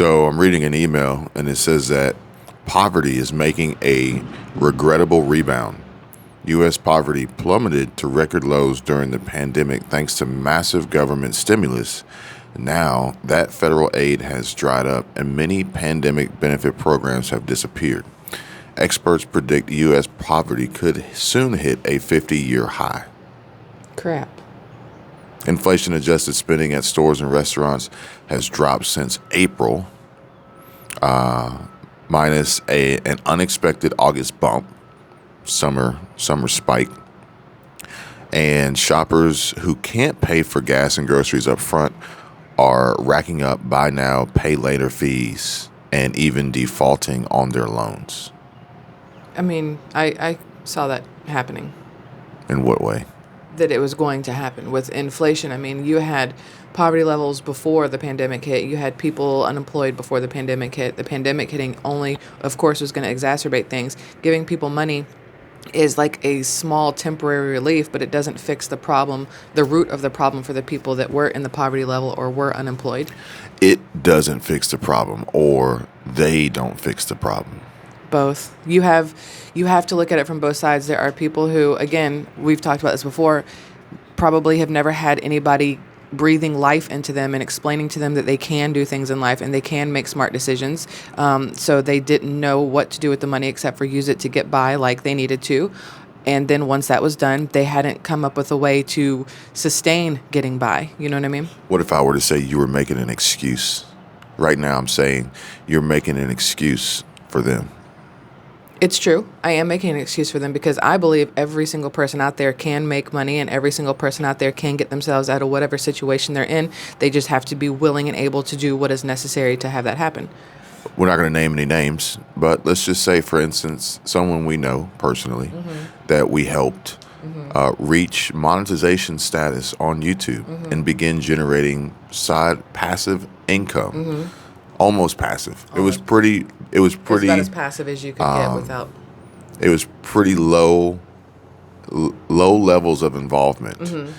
So I'm reading an email and it says that poverty is making a regrettable rebound. U.S. poverty plummeted to record lows during the pandemic thanks to massive government stimulus. Now that federal aid has dried up and many pandemic benefit programs have disappeared. Experts predict U.S. poverty could soon hit a 50-year high. Crap. Inflation adjusted spending at stores and restaurants has dropped since April, minus an unexpected August bump, summer spike. And shoppers who can't pay for gas and groceries up front are racking up buy now, pay later fees and even defaulting on their loans. I mean, I saw that happening, In what way? that it was going to happen with inflation. I mean, you had poverty levels before the pandemic hit. You had people unemployed before the pandemic hit. The pandemic hitting only, of course, was going to exacerbate things. Giving people money is like a small temporary relief, but it doesn't fix the problem, the root of the problem for the people that were in the poverty level or were unemployed. It doesn't fix the problem, or they don't fix the problem. Both. You have to look at it from both sides. There are people who, again, we've talked about this before, probably have never had anybody breathing life into them and explaining to them that they can do things in life and they can make smart decisions. So they didn't know what to do with the money except for use it to get by like they needed to. And then once that was done, they hadn't come up with a way to sustain getting by. You know what I mean? What if I were to say you were making an excuse? Right now I'm saying you're making an excuse for them. It's true. I am making an excuse for them because I believe every single person out there can make money and every single person out there can get themselves out of whatever situation they're in. They just have to be willing and able to do what is necessary to have that happen. We're not going to name any names, but let's just say, for instance, someone we know personally that we helped reach monetization status on YouTube and begin generating side passive income. Almost passive. It was pretty. It's about as passive as you could get without. It was pretty low levels of involvement,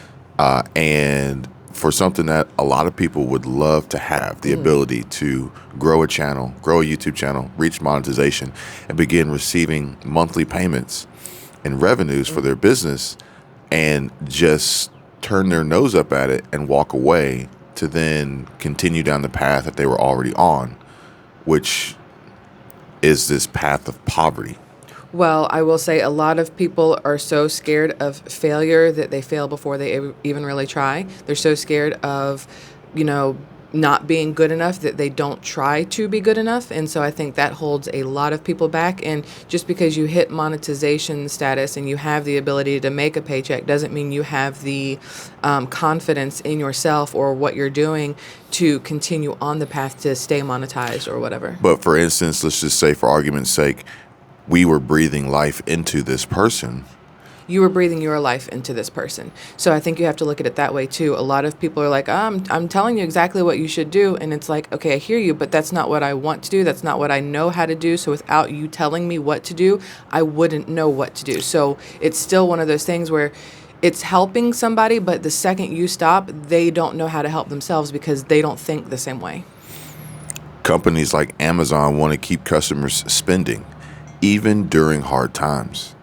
and for something that a lot of people would love to have, the ability to grow a channel, grow a YouTube channel, reach monetization, and begin receiving monthly payments and revenues for their business, and just turn their nose up at it and walk away to then continue down the path that they were already on, which is this path of poverty. Well, I will say a lot of people are so scared of failure that they fail before they even really try. They're so scared of, not being good enough that they don't try to be good enough. And so I think that holds a lot of people back. And just because you hit monetization status and you have the ability to make a paycheck doesn't mean you have the confidence in yourself or what you're doing to continue on the path to stay monetized or whatever. But for instance, let's just say for argument's sake, we were breathing life into this person. You were breathing your life into this person. So I think you have to look at it that way too. A lot of people are like, I'm telling you exactly what you should do. And it's like, okay, I hear you, but that's not what I want to do. That's not what I know how to do. So without you telling me what to do, I wouldn't know what to do. So it's still one of those things where it's helping somebody, but the second you stop, they don't know how to help themselves because they don't think the same way. Companies like Amazon want to keep customers spending, even during hard times.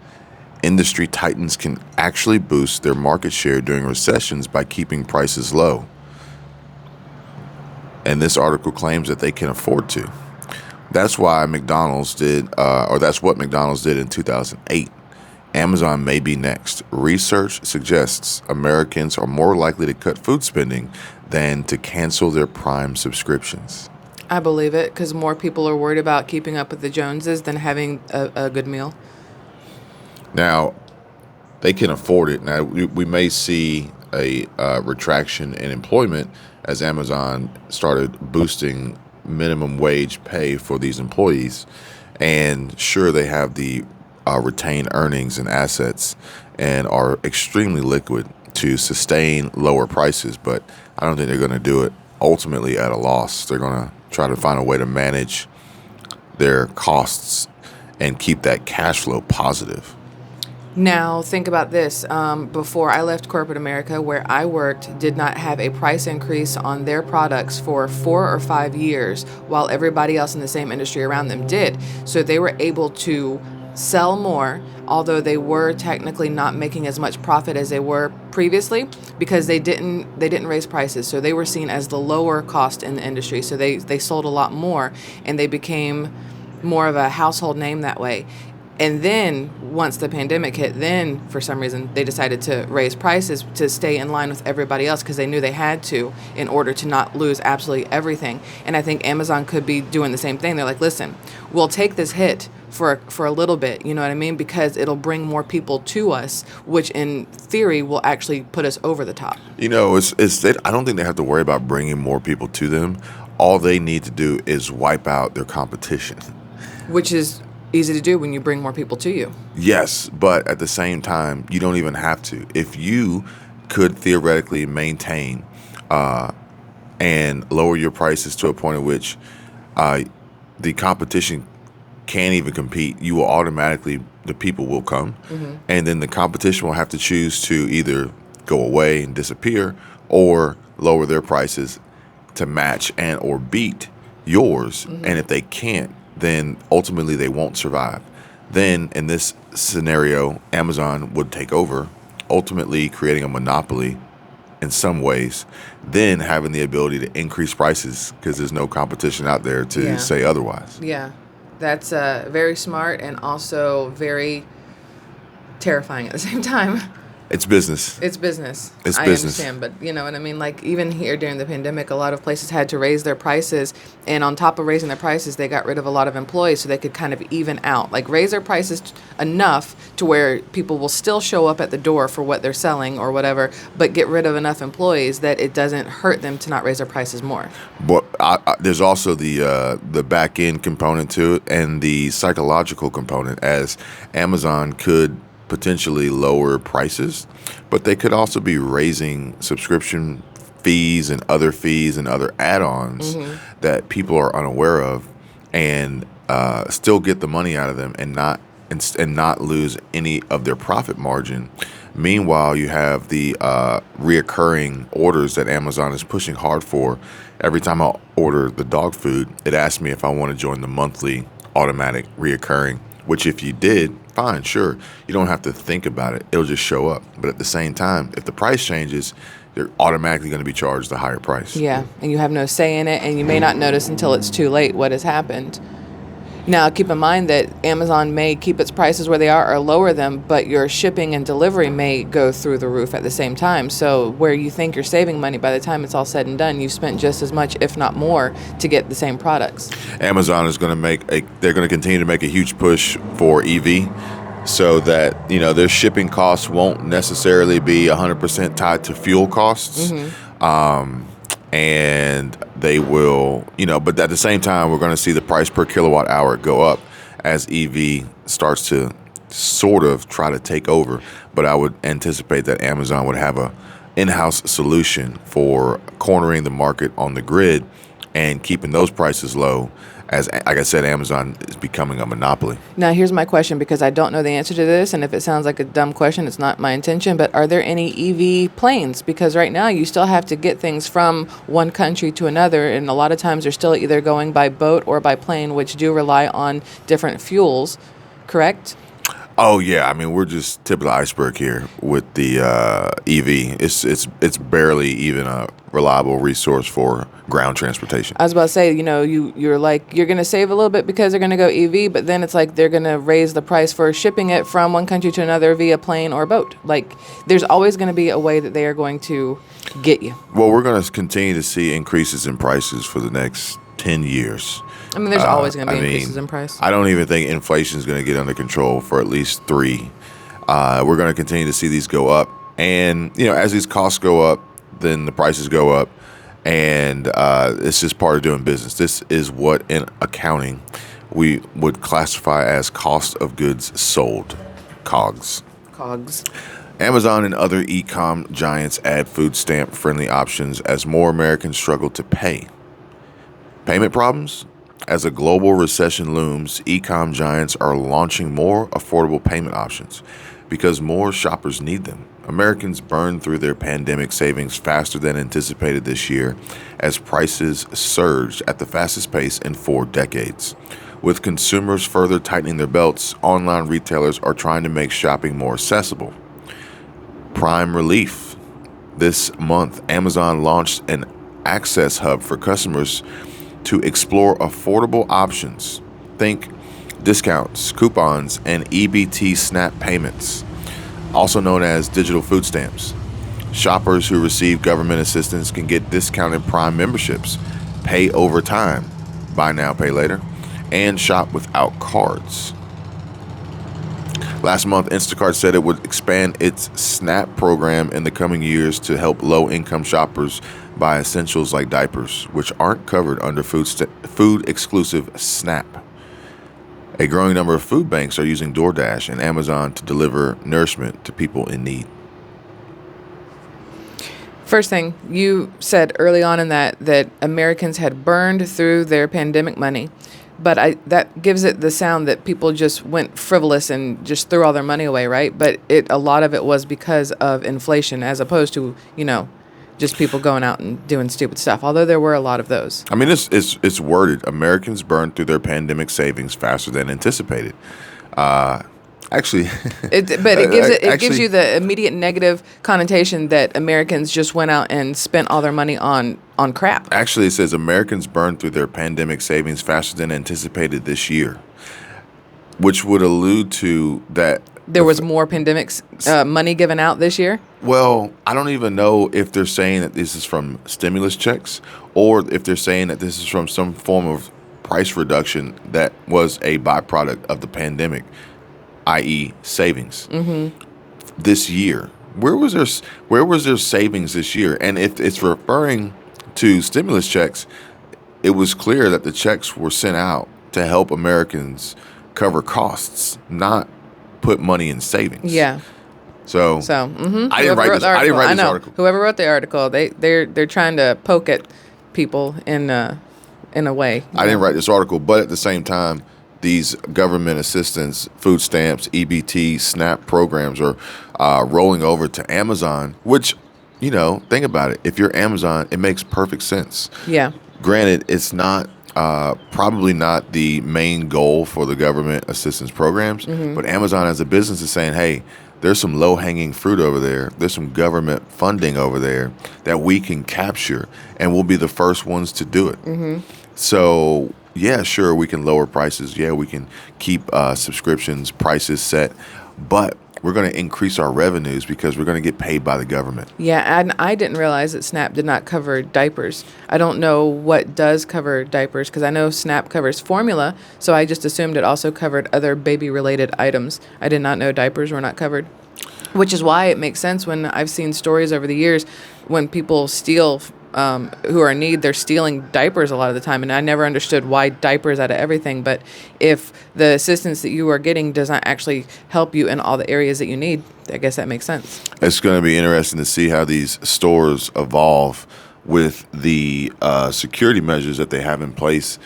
Industry titans can actually boost their market share during recessions by keeping prices low. And this article claims that they can afford to. That's why McDonald's did, or that's what McDonald's did in 2008. Amazon may be next. Research suggests Americans are more likely to cut food spending than to cancel their Prime subscriptions. I believe it because more people are worried about keeping up with the Joneses than having a good meal. Now, they can afford it. Now, we may see a retraction in employment as Amazon started boosting minimum wage pay for these employees. And sure, they have the retained earnings and assets and are extremely liquid to sustain lower prices. But I don't think they're going to do it ultimately at a loss. They're going to try to find a way to manage their costs and keep that cash flow positive. Now, think about this. Before I left corporate America, where I worked, did not have a price increase on their products for 4 or 5 years, while everybody else in the same industry around them did. So they were able to sell more, although they were technically not making as much profit as they were previously because they didn't raise prices. So they were seen as the lower cost in the industry. So they sold a lot more and they became more of a household name that way. And then once the pandemic hit, then for some reason they decided to raise prices to stay in line with everybody else because they knew they had to in order to not lose absolutely everything. And I think Amazon could be doing the same thing. They're like, listen, we'll take this hit for a little bit, you know what I mean? Because it'll bring more people to us, which in theory will actually put us over the top. I don't think they have to worry about bringing more people to them. All they need to do is wipe out their competition. Which is easy to do when you bring more people to you. Yes, but at the same time, you don't even have to. If you could theoretically maintain and lower your prices to a point at which the competition can't even compete, you will automatically, the people will come. And then the competition will have to choose to either go away and disappear or lower their prices to match and or beat yours. And if they can't, then ultimately they won't survive. Then in this scenario, Amazon would take over, ultimately creating a monopoly in some ways, then having the ability to increase prices because there's no competition out there to say otherwise. Yeah, that's very smart and also very terrifying at the same time. It's business. It's business. It's I business. understand, but you know what I mean? Like even here during the pandemic, a lot of places had to raise their prices, and on top of raising their prices, they got rid of a lot of employees so they could kind of even out. Like raise their prices enough to where people will still show up at the door for what they're selling or whatever, but get rid of enough employees that it doesn't hurt them to not raise their prices more. But there's also the back end component to it and the psychological component, as Amazon could potentially lower prices, but they could also be raising subscription fees and other add-ons that people are unaware of, and still get the money out of them and not lose any of their profit margin. Meanwhile, you have the reoccurring orders that Amazon is pushing hard for. Every time I order the dog food, it asks me if I want to join the monthly automatic reoccurring, which if you did, fine, sure. You don't have to think about it. It'll just show up. But at the same time, if the price changes, they're automatically going to be charged a higher price. Yeah, and you have no say in it, and you may not notice until it's too late what has happened. Now, keep in mind that Amazon may keep its prices where they are or lower them, but your shipping and delivery may go through the roof at the same time. So where you think you're saving money, by the time it's all said and done, you've spent just as much, if not more, to get the same products. Amazon is going to they're going to continue to make a huge push for EV, so that, their shipping costs won't necessarily be 100% tied to fuel costs. And they will, but at the same time, we're going to see the price per kilowatt hour go up as EV starts to sort of try to take over. But I would anticipate that Amazon would have a in-house solution for cornering the market on the grid and keeping those prices low. As, like I said, Amazon is becoming a monopoly. Now, here's my question, because I don't know the answer to this, and if it sounds like a dumb question, it's not my intention, but are there any EV planes? Because right now, you still have to get things from one country to another, and a lot of times they're still either going by boat or by plane, which do rely on different fuels, correct? Oh yeah, I mean, we're just tip of the iceberg here with the EV. It's barely even a reliable resource for ground transportation. I was about to say, you're like, you're going to save a little bit because they're going to go EV, but then it's like they're going to raise the price for shipping it from one country to another via plane or boat. Like, there's always going to be a way that they are going to get you. Well, we're going to continue to see increases in prices for the next 10 years. I mean, there's always going to be increases in price. I don't even think inflation is going to get under control for at least 3. We're going to continue to see these go up. And, as these costs go up, then the prices go up. And it's just part of doing business. This is what in accounting we would classify as cost of goods sold, COGS. COGS. Amazon and other e-com giants add food stamp-friendly options as more Americans struggle to pay. Payment problems? As a global recession looms, e-com giants are launching more affordable payment options. because more shoppers need them. Americans burned through their pandemic savings faster than anticipated this year as prices surged at the fastest pace in 4 decades. With consumers further tightening their belts, online retailers are trying to make shopping more accessible. Prime Relief. This month, Amazon launched an access hub for customers to explore affordable options. Think discounts, coupons, and EBT SNAP payments, also known as digital food stamps. Shoppers who receive government assistance can get discounted Prime memberships, pay over time, buy now, pay later, and shop without cards. Last month, Instacart said it would expand its SNAP program in the coming years to help low-income shoppers buy essentials like diapers, which aren't covered under food-exclusive SNAP. A growing number of food banks are using DoorDash and Amazon to deliver nourishment to people in need. First thing, you said early on in that Americans had burned through their pandemic money, but that gives it the sound that people just went frivolous and just threw all their money away, right? But a lot of it was because of inflation, as opposed to, just people going out and doing stupid stuff, although there were a lot of those. I mean, it's worded, Americans burned through their pandemic savings faster than anticipated. Actually, it gives you the immediate negative connotation that Americans just went out and spent all their money on crap. Actually, it says Americans burned through their pandemic savings faster than anticipated this year, which would allude to that there was more pandemic money given out this year. Well, I don't even know if they're saying that this is from stimulus checks or if they're saying that this is from some form of price reduction that was a byproduct of the pandemic, i.e. savings. This year. Where was their savings this year? And if it's referring to stimulus checks, it was clear that the checks were sent out to help Americans cover costs, not put money in savings. Yeah. So I didn't write this article. Whoever wrote the article, they're trying to poke at people in a way. I didn't write this article, but at the same time, these government assistance, food stamps, EBT, SNAP programs are rolling over to Amazon, which, think about it. If you're Amazon, it makes perfect sense. Yeah. Granted, it's not probably not the main goal for the government assistance programs, but Amazon as a business is saying, hey, there's some low-hanging fruit over there. There's some government funding over there that we can capture, and we'll be the first ones to do it. So, yeah, sure, we can lower prices. Yeah, we can keep subscriptions, prices set, but we're going to increase our revenues because we're going to get paid by the government. Yeah, and I didn't realize that SNAP did not cover diapers. I don't know what does cover diapers because I know SNAP covers formula, so I just assumed it also covered other baby-related items. I did not know diapers were not covered, which is why it makes sense when I've seen stories over the years when people steal who are in need, they're stealing diapers a lot of the time. And I never understood why diapers out of everything. But if the assistance that you are getting does not actually help you in all the areas that you need, I guess that makes sense. It's going to be interesting to see how these stores evolve with the security measures that they have in place.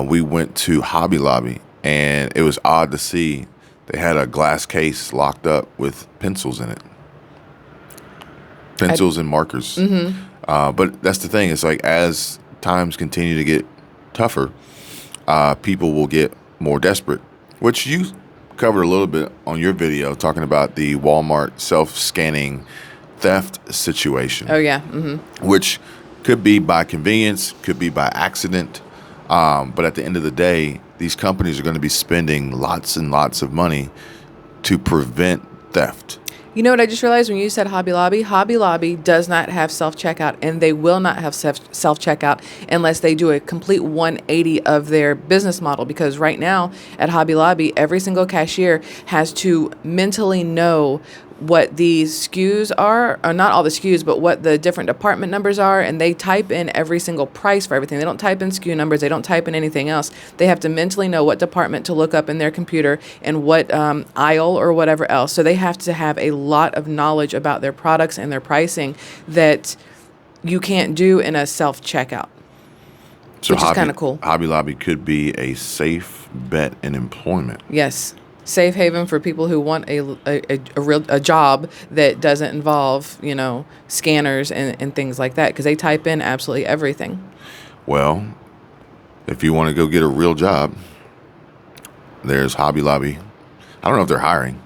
We went to Hobby Lobby, and it was odd to see they had a glass case locked up with pencils in it. Pencils and markers. But that's the thing. It's like as times continue to get tougher, people will get more desperate, which you covered a little bit on your video talking about the Walmart self-scanning theft situation. Oh, yeah. Which could be by convenience, could be by accident. But at the end of the day, these companies are going to be spending lots and lots of money to prevent theft. You know what I just realized when you said Hobby Lobby? Hobby Lobby does not have self-checkout, and they will not have self-checkout unless they do a complete 180 of their business model. Because right now at Hobby Lobby, every single cashier has to mentally know what the SKUs are, or not all the SKUs, but what the different department numbers are, and they type in every single price for everything. They don't type in SKU numbers. They don't type in anything else. They have to mentally know what department to look up in their computer and what aisle or whatever else. So they have to have a lot of knowledge about their products and their pricing that you can't do in a self-checkout, So which is kind of cool. Hobby Lobby could be a safe bet in employment. Yes. safe haven for people who want a job that doesn't involve, scanners and things like that, because they type in absolutely everything. Well, if you want to go get a real job, there's Hobby Lobby. I don't know if they're hiring.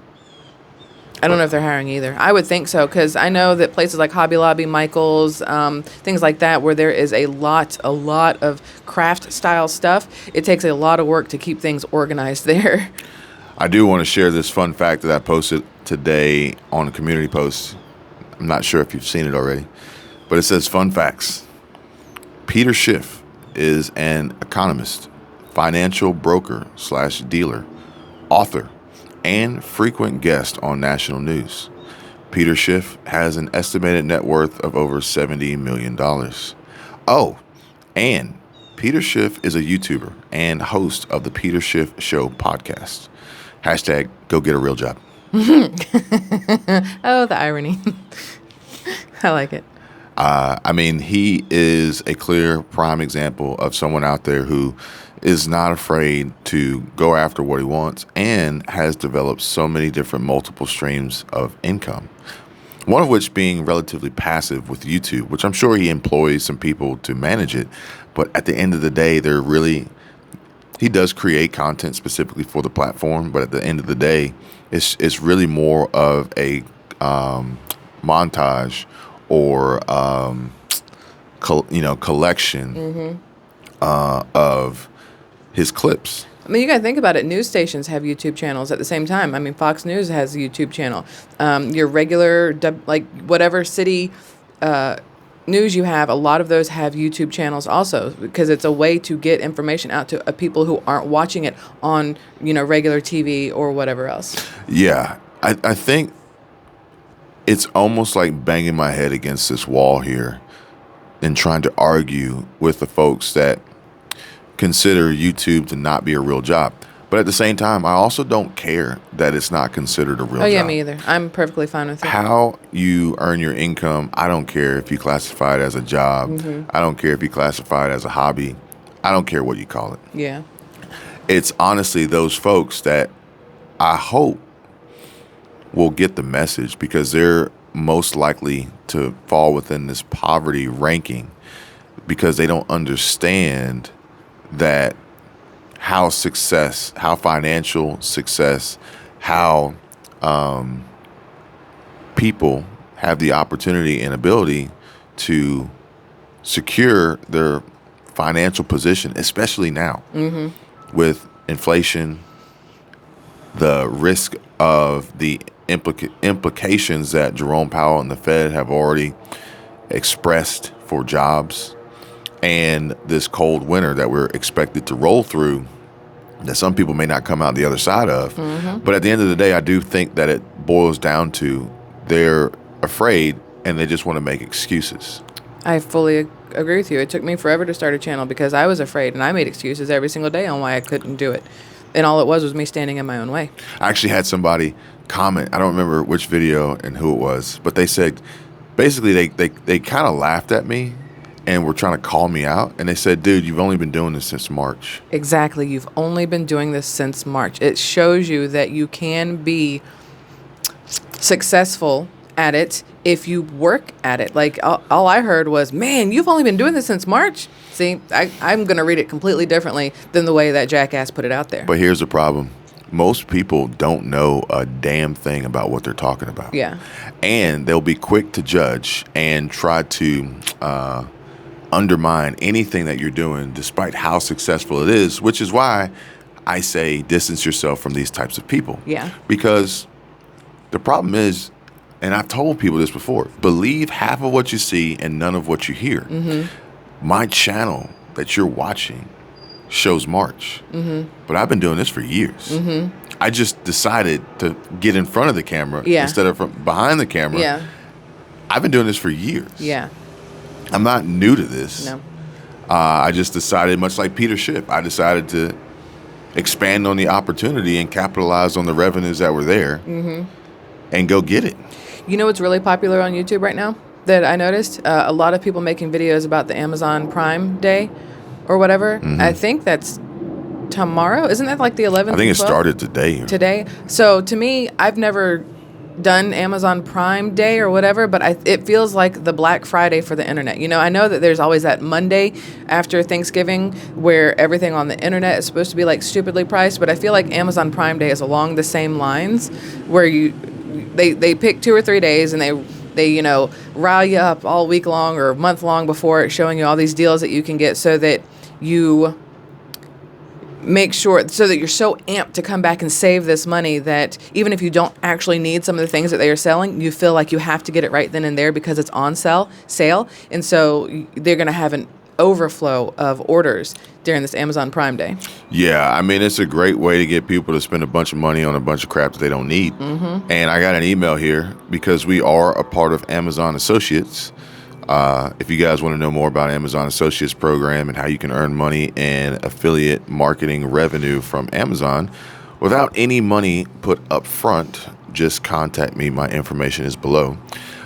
I don't know if they're hiring either. I would think so, because I know that places like Hobby Lobby, Michael's, things like that, where there is a lot of craft style stuff, it takes a lot of work to keep things organized there. I do want to share this fun fact that I posted today on a community post. I'm not sure if you've seen it already, but it says fun facts. Peter Schiff is an economist, financial broker / dealer, author, and frequent guest on national news. Peter Schiff has an estimated net worth of over $70 million. Oh, and Peter Schiff is a YouTuber and host of the Peter Schiff Show podcast. Hashtag go get a real job. Oh, the irony. I like it. He is a clear prime example of someone out there who is not afraid to go after what he wants and has developed so many different multiple streams of income. One of which being relatively passive with YouTube, which I'm sure he employs some people to manage it. But at the end of the day, he does create content specifically for the platform. But at the end of the day, it's really more of a montage or collection of his clips. I mean, you got to think about it. News stations have YouTube channels at the same time. I mean, Fox News has a YouTube channel. Your regular, whatever city news you have, a lot of those have YouTube channels also, because it's a way to get information out to people who aren't watching it on, regular TV or whatever else. Yeah, I think it's almost like banging my head against this wall here and trying to argue with the folks that consider YouTube to not be a real job. But at the same time, I also don't care that it's not considered a real job. Oh, yeah, me either. I'm perfectly fine with it. How you earn your income, I don't care if you classify it as a job. I don't care if you classify it as a hobby. I don't care what you call it. Yeah. It's honestly those folks that I hope will get the message, because they're most likely to fall within this poverty ranking because they don't understand that how financial success, how people have the opportunity and ability to secure their financial position, especially now with inflation, the risk of the implications that Jerome Powell and the Fed have already expressed for jobs, and this cold winter that we're expected to roll through, that some people may not come out the other side of. But at the end of the day, I do think that it boils down to they're afraid and they just want to make excuses. I fully agree with you. It took me forever to start a channel because I was afraid, and I made excuses every single day on why I couldn't do it. And all it was me standing in my own way. I actually had somebody comment, I don't remember which video and who it was, but they said, basically they kind of laughed at me and were trying to call me out. And they said, dude, you've only been doing this since March. Exactly. You've only been doing this since March. It shows you that you can be successful at it if you work at it. Like, all I heard was, man, you've only been doing this since March. See, I'm going to read it completely differently than the way that jackass put it out there. But here's the problem. Most people don't know a damn thing about what they're talking about. Yeah. And they'll be quick to judge and try to undermine anything that you're doing, despite how successful it is, which is why I say distance yourself from these types of people. Yeah. Because the problem is, and I've told people this before, believe half of what you see and none of what you hear. My channel that you're watching shows March, but I've been doing this for years. I just decided to get in front of the camera instead of from behind the camera. Yeah. I've been doing this for years. Yeah. I'm not new to this. No. I just decided, much like Peter Schiff, I decided to expand on the opportunity and capitalize on the revenues that were there and go get it. You know what's really popular on YouTube right now that I noticed? A lot of people making videos about the Amazon Prime Day or whatever. I think that's tomorrow. Isn't that like the 11th? I think it and 12th? started today. Today. So to me, I've never done Amazon Prime Day or whatever, but it feels like the Black Friday for the internet. You know, I know that there's always that Monday after Thanksgiving where everything on the internet is supposed to be like stupidly priced, but I feel like Amazon Prime Day is along the same lines where they pick 2 or 3 days and they you know, rile you up all week long or month long before, showing you all these deals that you can get so that you make sure so that you're so amped to come back and save this money that even if you don't actually need some of the things that they are selling, you feel like you have to get it right then and there because it's on sale. And so they're going to have an overflow of orders during this Amazon Prime Day. Yeah, I mean, it's a great way to get people to spend a bunch of money on a bunch of crap that they don't need. Mm-hmm. And I got an email here because we are a part of Amazon Associates. If you guys want to know more about Amazon Associates program and how you can earn money and affiliate marketing revenue from Amazon without any money put up front, just contact me. My information is below.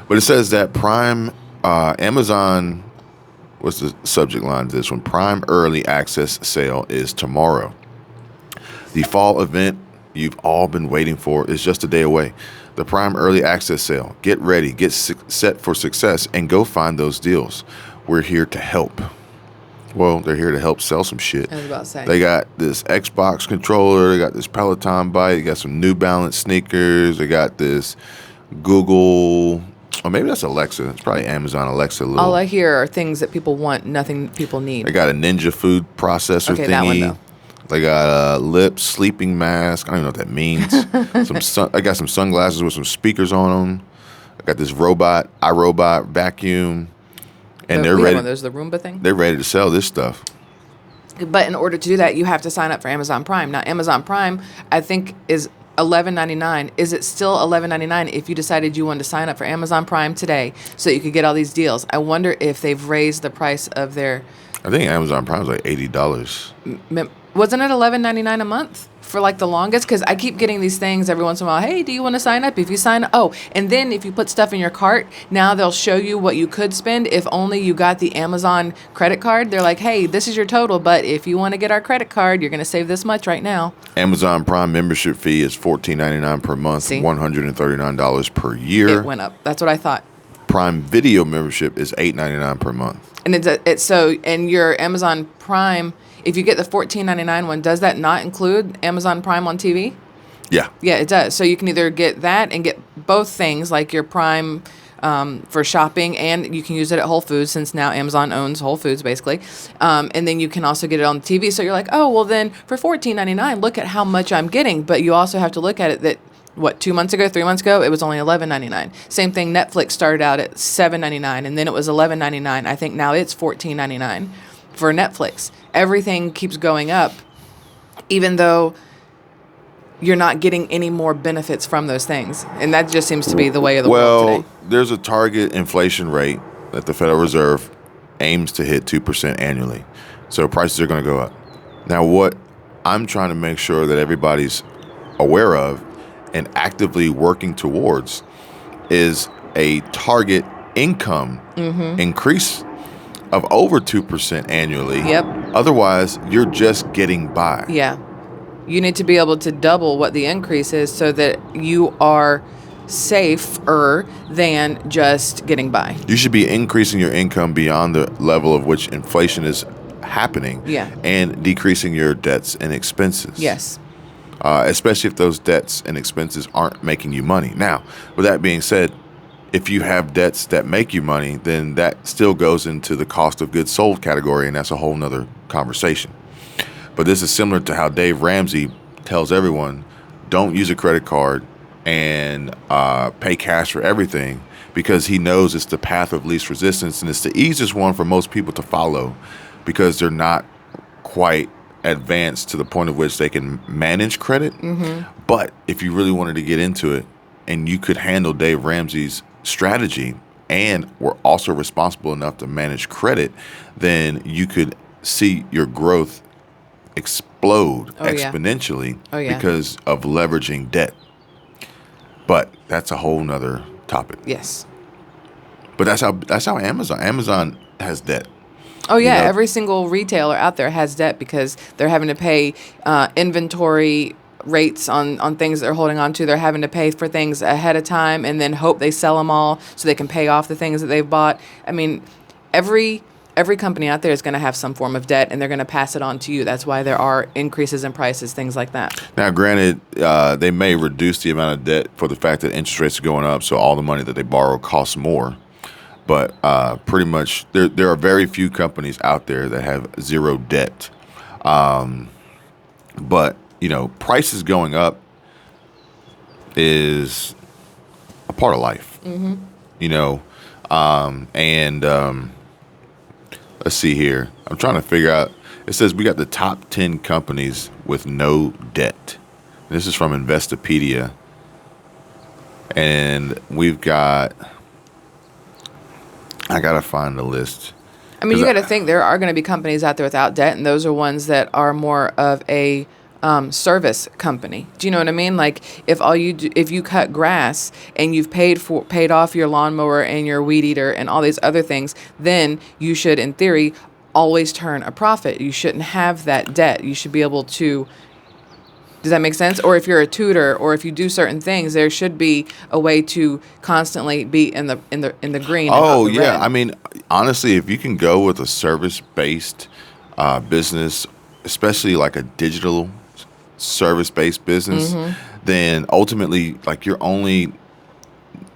But it says that Amazon, what's the subject line to this one? Prime Early Access Sale is tomorrow. The fall event you've all been waiting for is just a day away. The Prime Early Access Sale. Get ready, get set for success, and go find those deals. We're here to help. Well, they're here to help sell some shit. I was about to say. They got this Xbox controller. They got this Peloton bike. They got some New Balance sneakers. They got this Google, or maybe that's Alexa. It's probably Amazon Alexa. All I hear are things that people want, nothing people need. They got a Ninja food processor thingy. That one though. They got a lip sleeping mask. I don't know what that means. I got some sunglasses with some speakers on them. I got this iRobot vacuum, and they're ready. There's the Roomba thing. They're ready to sell this stuff. But in order to do that, you have to sign up for Amazon Prime. Now, Amazon Prime, I think, is $11.99. Is it still $11.99 if you decided you wanted to sign up for Amazon Prime today so you could get all these deals? I wonder if they've raised the price of their. I think Amazon Prime is like $80. Wasn't it $11.99 a month for like the longest? Because I keep getting these things every once in a while. Hey, do you want to sign up? If you sign up, and then if you put stuff in your cart, now they'll show you what you could spend if only you got the Amazon credit card. They're like, hey, this is your total, but if you want to get our credit card, you're going to save this much right now. Amazon Prime membership fee is $14.99 per month, See? $139 per year. It went up. That's what I thought. Prime Video membership is $8.99 per month. And and your Amazon Prime, if you get the $14.99 one, does that not include Amazon Prime on TV? Yeah. Yeah, it does. So you can either get that and get both things, like your Prime for shopping, and you can use it at Whole Foods since now Amazon owns Whole Foods basically. And then you can also get it on the TV. So you're like, oh, well then for $14.99, look at how much I'm getting. But you also have to look at it that 3 months ago, it was only $11.99. Same thing, Netflix started out at $7.99 and then it was $11.99. I think now it's $14.99 for Netflix. Everything keeps going up, even though you're not getting any more benefits from those things. And that just seems to be the way of the world today. Well, there's a target inflation rate that the Federal Reserve aims to hit 2% annually. So prices are going to go up. Now, what I'm trying to make sure that everybody's aware of and actively working towards is a target income increase of over 2% annually. Yep. Otherwise, you're just getting by. Yeah. You need to be able to double what the increase is so that you are safer than just getting by. You should be increasing your income beyond the level of which inflation is happening. Yeah. And decreasing your debts and expenses. Yes. Especially if those debts and expenses aren't making you money. Now, with that being said, if you have debts that make you money, then that still goes into the cost of goods sold category, and that's a whole nother conversation. But this is similar to how Dave Ramsey tells everyone, don't use a credit card and pay cash for everything, because he knows it's the path of least resistance, and it's the easiest one for most people to follow because they're not quite advanced to the point of which they can manage credit. But if you really wanted to get into it and you could handle Dave Ramsey's strategy and were also responsible enough to manage credit, then you could see your growth explode exponentially because of leveraging debt. But that's a whole nother topic. Yes. But that's how Amazon has debt. Oh You yeah, know, every single retailer out there has debt because they're having to pay inventory rates on things they're holding on to. They're having to pay for things ahead of time and then hope they sell them all so they can pay off the things that they've bought. I mean, every company out there is going to have some form of debt, and they're going to pass it on to you. That's why there are increases in prices, things like that. Now, granted, they may reduce the amount of debt for the fact that interest rates are going up, so all the money that they borrow costs more. But pretty much, there are very few companies out there that have zero debt. But prices going up is a part of life. Mm-hmm. And let's see here. I'm trying to figure out. It says we got the top 10 companies with no debt. This is from Investopedia, and we've got. I gotta find the list. I mean, you got to think there are going to be companies out there without debt, and those are ones that are more of a service company. Do you know what I mean? Like if if you cut grass and you've paid off your lawnmower and your weed eater and all these other things, then you should, in theory, always turn a profit. You shouldn't have that debt. You should be able to. Does that make sense? Or if you're a tutor, or if you do certain things, there should be a way to constantly be in the green. Oh and not the yeah, red. I mean, honestly, if you can go with a service-based business, especially like a digital service-based business, then ultimately, like your only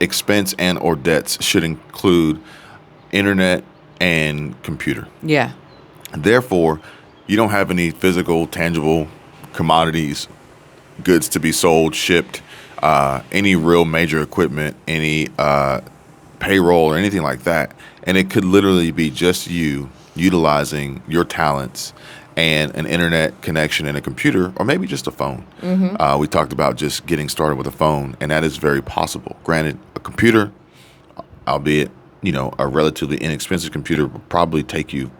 expense and or debts should include internet and computer. Yeah. Therefore, you don't have any physical, tangible commodities, goods to be sold, shipped, any real major equipment, any payroll or anything like that. And it could literally be just you utilizing your talents and an internet connection and a computer, or maybe just a phone. We talked about just getting started with a phone, and that is very possible. Granted, a computer, albeit a relatively inexpensive computer, will probably take you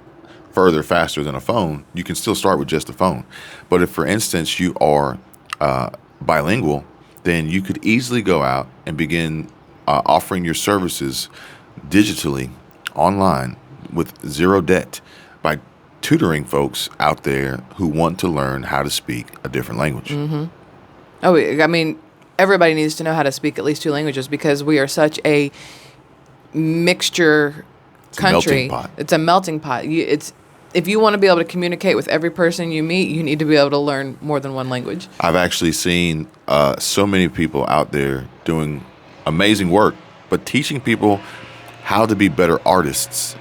further faster than a phone. You can still start with just a phone. But if, for instance, you are bilingual, then you could easily go out and begin offering your services digitally online with zero debt by tutoring folks out there who want to learn how to speak a different language. Oh, I mean, everybody needs to know how to speak at least two languages because we are such a mixture country. Melting pot. It's a melting pot. If you want to be able to communicate with every person you meet, you need to be able to learn more than one language. I've actually seen so many people out there doing amazing work, but teaching people how to be better artists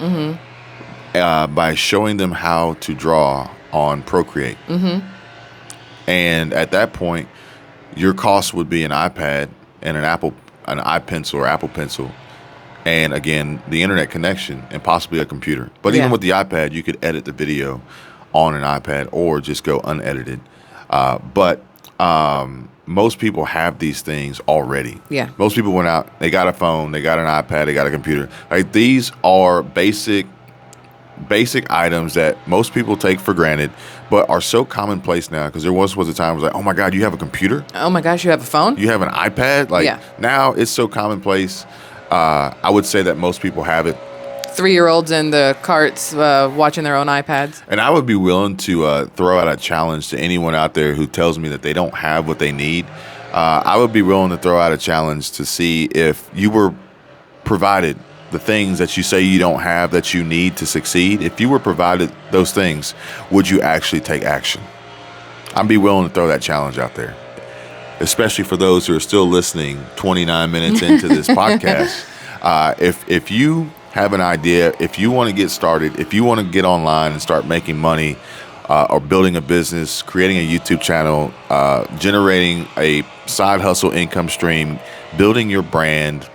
by showing them how to draw on Procreate. And at that point, your cost would be an iPad and an iPencil or Apple Pencil, and again, the internet connection and possibly a computer. But even with the iPad, you could edit the video on an iPad or just go unedited. But most people have these things already. Yeah. Most people went out, they got a phone, they got an iPad, they got a computer. Like these are basic items that most people take for granted, but are so commonplace now. Because there was a time it was like, oh my God, you have a computer? Oh my gosh, you have a phone? You have an iPad? Like now it's so commonplace. I would say that most people have it. 3-year-olds in the carts watching their own iPads. And I would be willing to throw out a challenge to anyone out there who tells me that they don't have what they need. I would be willing to throw out a challenge to see if you were provided the things that you say you don't have that you need to succeed. If you were provided those things, would you actually take action? I'd be willing to throw that challenge out there, especially for those who are still listening 29 minutes into this podcast. If you have an idea, if you want to get started, if you want to get online and start making money, or building a business, creating a YouTube channel, generating a side hustle income stream, building your brand,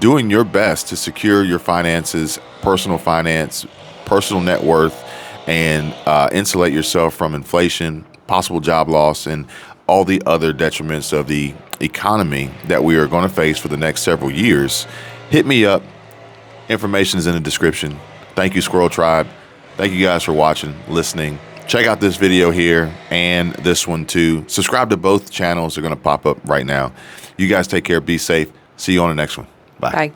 doing your best to secure your finances, personal finance, personal net worth, and insulate yourself from inflation, possible job loss, and all the other detriments of the economy that we are going to face for the next several years, hit me up. Information is in the description. Thank you, Squirrel Tribe. Thank you guys for watching, listening. Check out this video here and this one too. Subscribe to both channels. They're going to pop up right now. You guys take care. Be safe. See you on the next one. Bye. Bye.